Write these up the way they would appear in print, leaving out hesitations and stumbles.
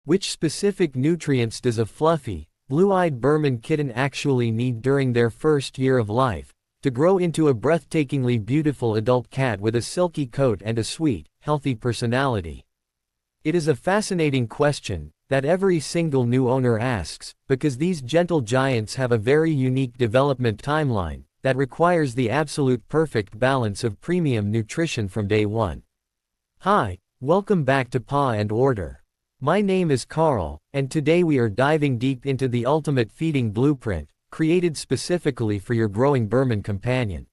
Which specific nutrients does a fluffy, blue-eyed Birman kitten actually need during their first year of life, to grow into a breathtakingly beautiful adult cat with a silky coat and a sweet, healthy personality? It is a fascinating question that every single new owner asks, because these gentle giants have a very unique development timeline that requires the absolute perfect balance of premium nutrition from day one. Hi, welcome back to Paw and Order. My name is Carl, and today we are diving deep into the ultimate feeding blueprint, created specifically for your growing Birman companion.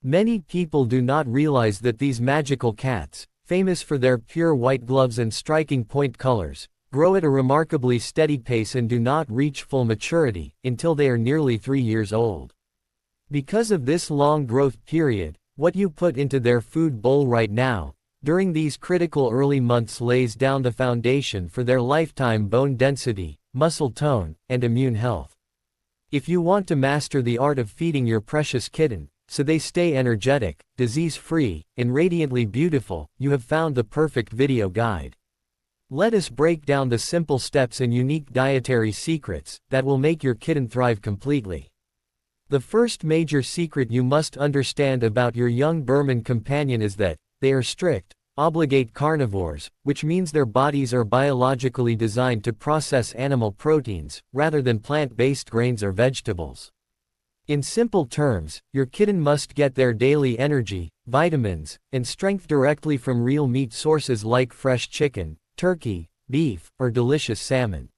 Many people do not realize that these magical cats, famous for their pure white gloves and striking point colors, grow at a remarkably steady pace and do not reach full maturity until they are nearly 3 years old. Because of this long growth period, what you put into their food bowl right now, during these critical early months lays down the foundation for their lifetime bone density, muscle tone, and immune health. If you want to master the art of feeding your precious kitten, so they stay energetic, disease-free, and radiantly beautiful, you have found the perfect video guide. Let us break down the simple steps and unique dietary secrets that will make your kitten thrive completely. The first major secret you must understand about your young Birman companion is that they are strict, obligate carnivores, which means their bodies are biologically designed to process animal proteins, rather than plant-based grains or vegetables. In simple terms, your kitten must get their daily energy, vitamins, and strength directly from real meat sources like fresh chicken, turkey, beef, or delicious salmon.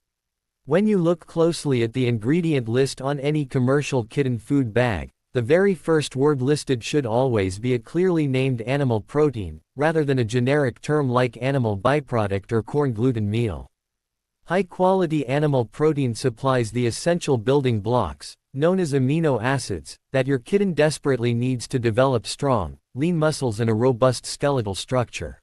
When you look closely at the ingredient list on any commercial kitten food bag, the very first word listed should always be a clearly named animal protein, rather than a generic term like animal byproduct or corn gluten meal. High-quality animal protein supplies the essential building blocks, known as amino acids, that your kitten desperately needs to develop strong, lean muscles and a robust skeletal structure.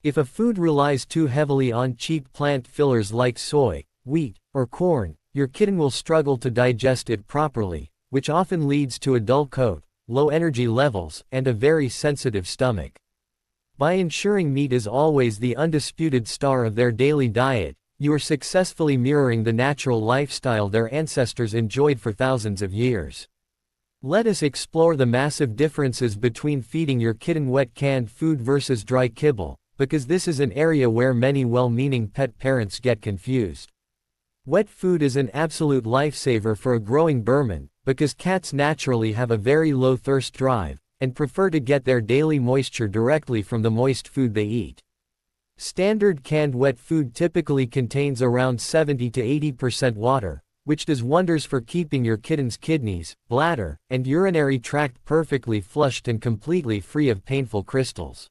If a food relies too heavily on cheap plant fillers like soy, wheat, or corn, your kitten will struggle to digest it properly, which often leads to a dull coat, low energy levels, and a very sensitive stomach. By ensuring meat is always the undisputed star of their daily diet, you are successfully mirroring the natural lifestyle their ancestors enjoyed for thousands of years. Let us explore the massive differences between feeding your kitten wet canned food versus dry kibble, because this is an area where many well-meaning pet parents get confused. Wet food is an absolute lifesaver for a growing Birman, because cats naturally have a very low thirst drive, and prefer to get their daily moisture directly from the moist food they eat. Standard canned wet food typically contains around 70 to 80% water, which does wonders for keeping your kitten's kidneys, bladder, and urinary tract perfectly flushed and completely free of painful crystals.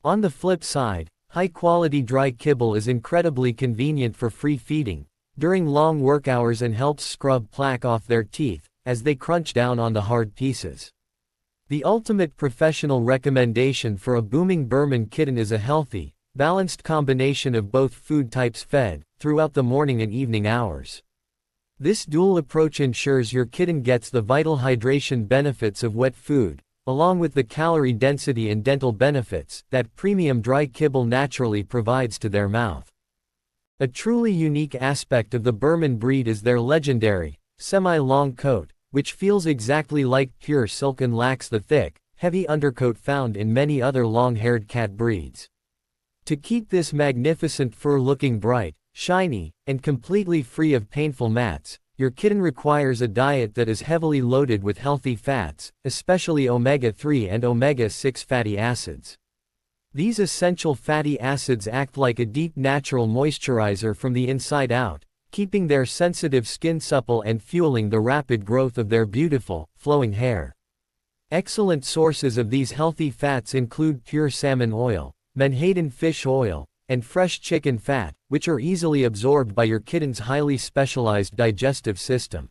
On the flip side, high-quality dry kibble is incredibly convenient for free feeding during long work hours and helps scrub plaque off their teeth as they crunch down on the hard pieces. The ultimate professional recommendation for a booming Birman kitten is a healthy, balanced combination of both food types fed throughout the morning and evening hours. This dual approach ensures your kitten gets the vital hydration benefits of wet food, along with the calorie density and dental benefits that premium dry kibble naturally provides to their mouth. A truly unique aspect of the Birman breed is their legendary, semi-long coat, which feels exactly like pure silk and lacks the thick, heavy undercoat found in many other long-haired cat breeds. To keep this magnificent fur looking bright, shiny, and completely free of painful mats, your kitten requires a diet that is heavily loaded with healthy fats, especially omega-3 and omega-6 fatty acids. These essential fatty acids act like a deep natural moisturizer from the inside out, keeping their sensitive skin supple and fueling the rapid growth of their beautiful, flowing hair. Excellent sources of these healthy fats include pure salmon oil, menhaden fish oil, and fresh chicken fat, which are easily absorbed by your kitten's highly specialized digestive system.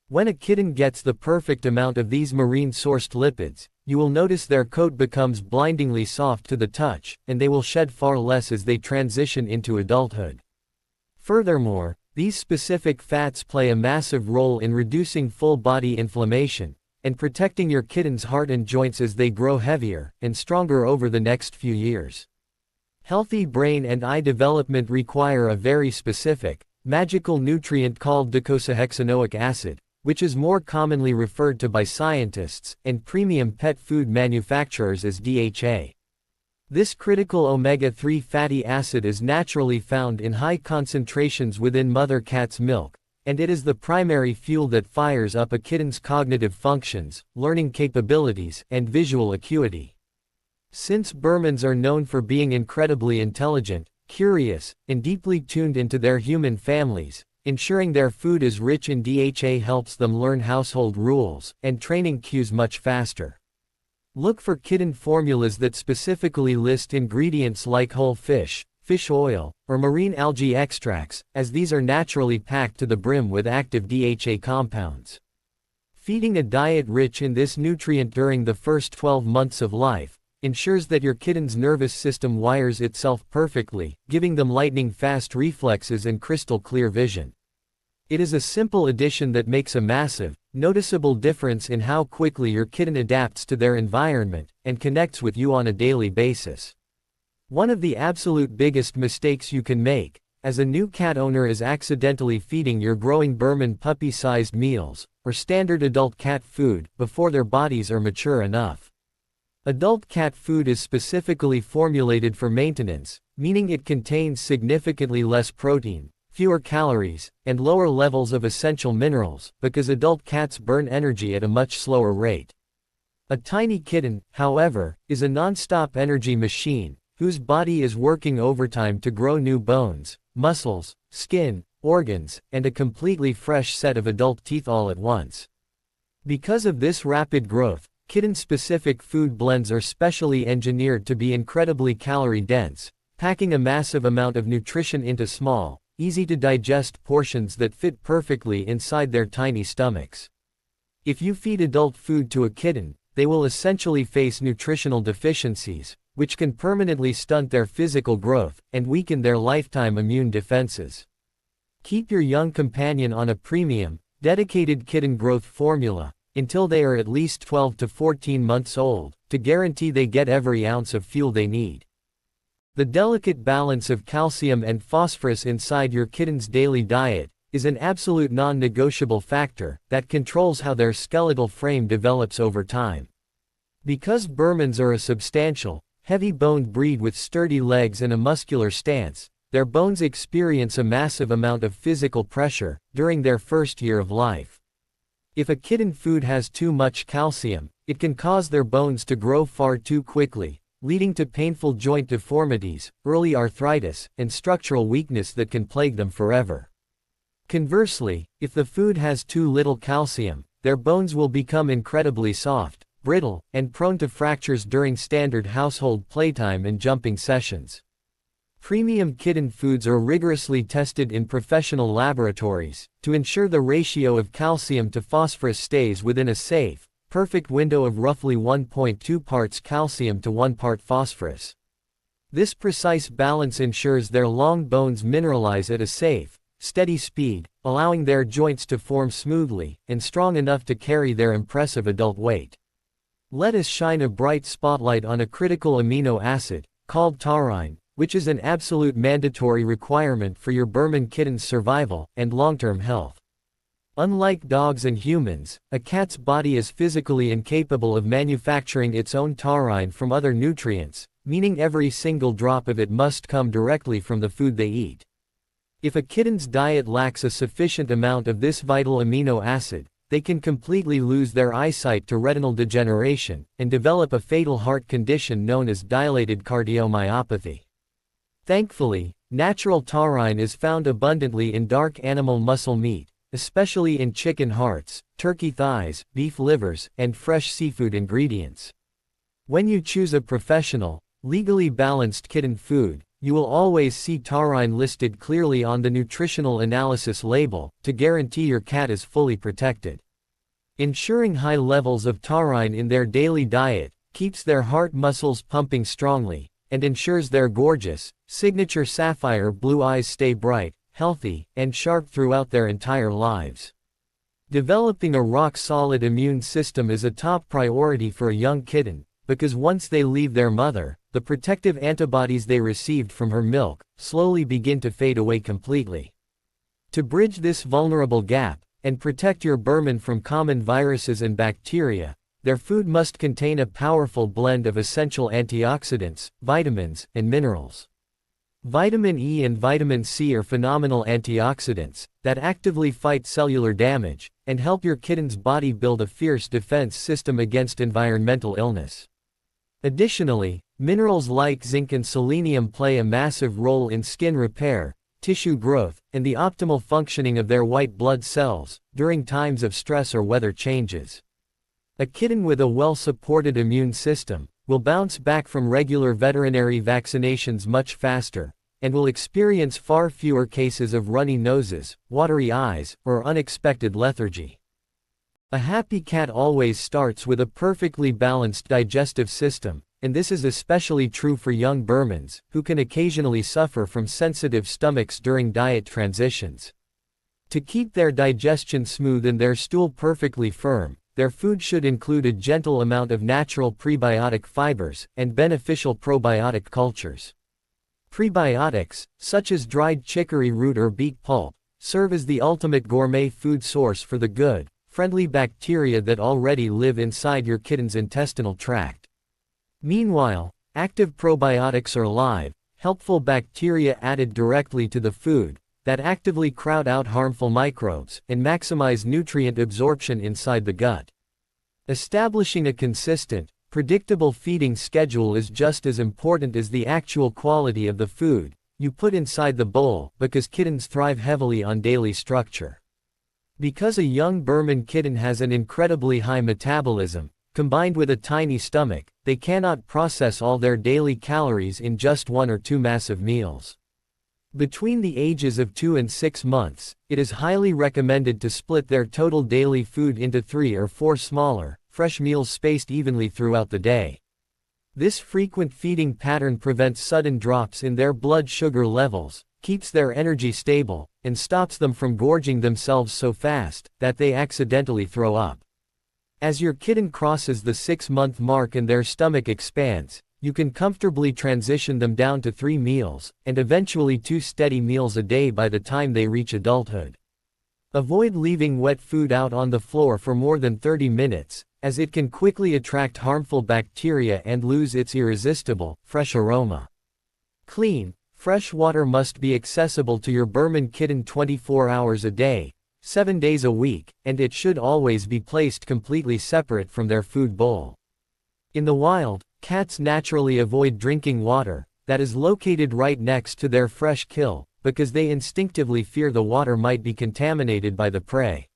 When a kitten gets the perfect amount of these marine-sourced lipids, you will notice their coat becomes blindingly soft to the touch, and they will shed far less as they transition into adulthood. Furthermore, these specific fats play a massive role in reducing full-body inflammation, and protecting your kitten's heart and joints as they grow heavier and stronger over the next few years. Healthy brain and eye development require a very specific, magical nutrient called docosahexaenoic acid, which is more commonly referred to by scientists and premium pet food manufacturers as DHA. This critical omega-3 fatty acid is naturally found in high concentrations within mother cat's milk, and it is the primary fuel that fires up a kitten's cognitive functions, learning capabilities, and visual acuity. Since Birmans are known for being incredibly intelligent, curious, and deeply tuned into their human families, ensuring their food is rich in DHA helps them learn household rules and training cues much faster. Look for kitten formulas that specifically list ingredients like whole fish, fish oil, or marine algae extracts, as these are naturally packed to the brim with active DHA compounds. Feeding a diet rich in this nutrient during the first 12 months of life ensures that your kitten's nervous system wires itself perfectly, giving them lightning-fast reflexes and crystal-clear vision. It is a simple addition that makes a massive, noticeable difference in how quickly your kitten adapts to their environment and connects with you on a daily basis. One of the absolute biggest mistakes you can make, as a new cat owner, is accidentally feeding your growing Birman puppy-sized meals, or standard adult cat food, before their bodies are mature enough. Adult cat food is specifically formulated for maintenance, meaning it contains significantly less protein, fewer calories, and lower levels of essential minerals, because adult cats burn energy at a much slower rate. A tiny kitten, however, is a non-stop energy machine, whose body is working overtime to grow new bones, muscles, skin, organs, and a completely fresh set of adult teeth all at once. Because of this rapid growth, kitten-specific food blends are specially engineered to be incredibly calorie-dense, packing a massive amount of nutrition into small, easy-to-digest portions that fit perfectly inside their tiny stomachs. If you feed adult food to a kitten, they will essentially face nutritional deficiencies, which can permanently stunt their physical growth and weaken their lifetime immune defenses. Keep your young companion on a premium, dedicated kitten growth formula until they are at least 12 to 14 months old, to guarantee they get every ounce of fuel they need. The delicate balance of calcium and phosphorus inside your kitten's daily diet is an absolute non-negotiable factor that controls how their skeletal frame develops over time. Because Birmans are a substantial, heavy-boned breed with sturdy legs and a muscular stance, their bones experience a massive amount of physical pressure during their first year of life. If a kitten food has too much calcium, it can cause their bones to grow far too quickly, leading to painful joint deformities, early arthritis, and structural weakness that can plague them forever. Conversely, if the food has too little calcium, their bones will become incredibly soft, brittle, and prone to fractures during standard household playtime and jumping sessions. Premium kitten foods are rigorously tested in professional laboratories to ensure the ratio of calcium to phosphorus stays within a safe, perfect window of roughly 1.2 parts calcium to 1 part phosphorus. This precise balance ensures their long bones mineralize at a safe, steady speed, allowing their joints to form smoothly and strong enough to carry their impressive adult weight. Let us shine a bright spotlight on a critical amino acid, called taurine, which is an absolute mandatory requirement for your Birman kitten's survival and long-term health. Unlike dogs and humans, a cat's body is physically incapable of manufacturing its own taurine from other nutrients, meaning every single drop of it must come directly from the food they eat. If a kitten's diet lacks a sufficient amount of this vital amino acid, they can completely lose their eyesight to retinal degeneration and develop a fatal heart condition known as dilated cardiomyopathy. Thankfully, natural taurine is found abundantly in dark animal muscle meat, especially in chicken hearts, turkey thighs, beef livers, and fresh seafood ingredients. When you choose a professional, legally balanced kitten food, you will always see taurine listed clearly on the nutritional analysis label to guarantee your cat is fully protected. Ensuring high levels of taurine in their daily diet keeps their heart muscles pumping strongly and ensures their gorgeous, signature sapphire blue eyes stay bright, healthy, and sharp throughout their entire lives. Developing a rock-solid immune system is a top priority for a young kitten, because once they leave their mother, the protective antibodies they received from her milk slowly begin to fade away completely. To bridge this vulnerable gap, and protect your Birman from common viruses and bacteria, their food must contain a powerful blend of essential antioxidants, vitamins, and minerals. Vitamin E and vitamin C are phenomenal antioxidants that actively fight cellular damage and help your kitten's body build a fierce defense system against environmental illness. Additionally, minerals like zinc and selenium play a massive role in skin repair, tissue growth, and the optimal functioning of their white blood cells during times of stress or weather changes. A kitten with a well-supported immune system will bounce back from regular veterinary vaccinations much faster, and will experience far fewer cases of runny noses, watery eyes, or unexpected lethargy. A happy cat always starts with a perfectly balanced digestive system, and this is especially true for young Birmans, who can occasionally suffer from sensitive stomachs during diet transitions. To keep their digestion smooth and their stool perfectly firm, their food should include a gentle amount of natural prebiotic fibers and beneficial probiotic cultures. Prebiotics, such as dried chicory root or beet pulp, serve as the ultimate gourmet food source for the good, friendly bacteria that already live inside your kitten's intestinal tract. Meanwhile, active probiotics are live, helpful bacteria added directly to the food that actively crowd out harmful microbes and maximize nutrient absorption inside the gut. Establishing a consistent, predictable feeding schedule is just as important as the actual quality of the food you put inside the bowl, because kittens thrive heavily on daily structure. Because a young Birman kitten has an incredibly high metabolism, combined with a tiny stomach, they cannot process all their daily calories in just 1 or 2 massive meals. Between the ages of 2 and 6 months, it is highly recommended to split their total daily food into 3 or 4 smaller, fresh meals spaced evenly throughout the day. This frequent feeding pattern prevents sudden drops in their blood sugar levels, keeps their energy stable, and stops them from gorging themselves so fast that they accidentally throw up. As your kitten crosses the 6-month mark and their stomach expands, you can comfortably transition them down to 3 meals, and eventually 2 steady meals a day by the time they reach adulthood. Avoid leaving wet food out on the floor for more than 30 minutes, as it can quickly attract harmful bacteria and lose its irresistible, fresh aroma. Clean, fresh water must be accessible to your Birman kitten 24 hours a day, 7 days a week, and it should always be placed completely separate from their food bowl. In the wild, cats naturally avoid drinking water that is located right next to their fresh kill, because they instinctively fear the water might be contaminated by the prey.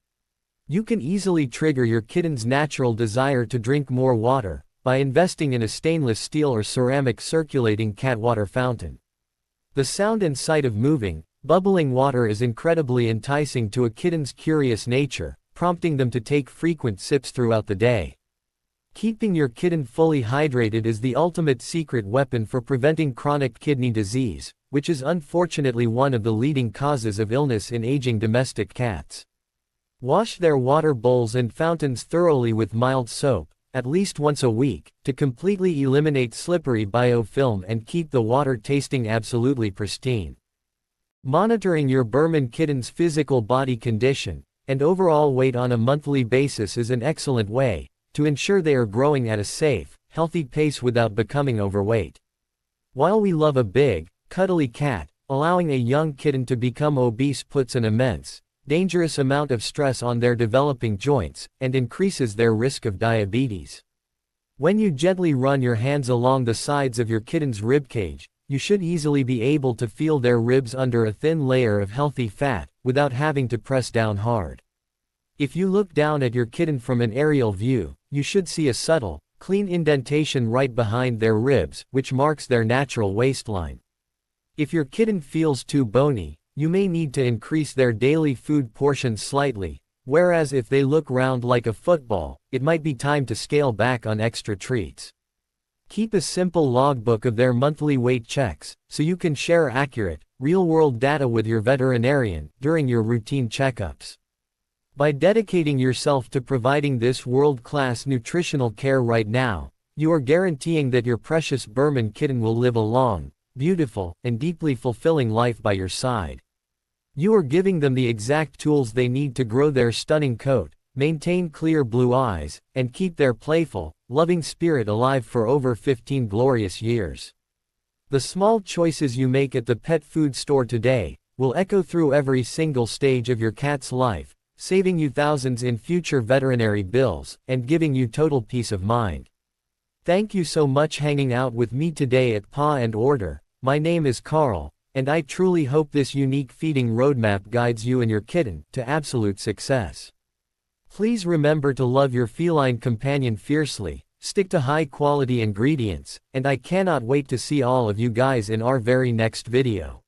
You can easily trigger your kitten's natural desire to drink more water by investing in a stainless steel or ceramic circulating cat water fountain. The sound and sight of moving, bubbling water is incredibly enticing to a kitten's curious nature, prompting them to take frequent sips throughout the day. Keeping your kitten fully hydrated is the ultimate secret weapon for preventing chronic kidney disease, which is unfortunately one of the leading causes of illness in aging domestic cats. Wash their water bowls and fountains thoroughly with mild soap, at least once a week, to completely eliminate slippery biofilm and keep the water tasting absolutely pristine. Monitoring your Birman kitten's physical body condition and overall weight on a monthly basis is an excellent way to ensure they are growing at a safe, healthy pace without becoming overweight. While we love a big, cuddly cat, allowing a young kitten to become obese puts an immense, dangerous amount of stress on their developing joints and increases their risk of diabetes. When you gently run your hands along the sides of your kitten's ribcage, you should easily be able to feel their ribs under a thin layer of healthy fat, without having to press down hard. If you look down at your kitten from an aerial view, you should see a subtle, clean indentation right behind their ribs, which marks their natural waistline. If your kitten feels too bony, you may need to increase their daily food portions slightly, whereas if they look round like a football, it might be time to scale back on extra treats. Keep a simple logbook of their monthly weight checks, so you can share accurate, real-world data with your veterinarian during your routine checkups. By dedicating yourself to providing this world-class nutritional care right now, You are guaranteeing that your precious Birman kitten will live a long, beautiful, and deeply fulfilling life by your side. You are giving them the exact tools they need to grow their stunning coat, maintain clear blue eyes, and keep their playful, loving spirit alive for over 15 glorious years. The small choices you make at the pet food store today will echo through every single stage of your cat's life, saving you thousands in future veterinary bills, and giving you total peace of mind. Thank you so much hanging out with me today at Paw and Order. My name is Carl, and I truly hope this unique feeding roadmap guides you and your kitten to absolute success. Please remember to love your feline companion fiercely, stick to high-quality ingredients, and I cannot wait to see all of you guys in our very next video.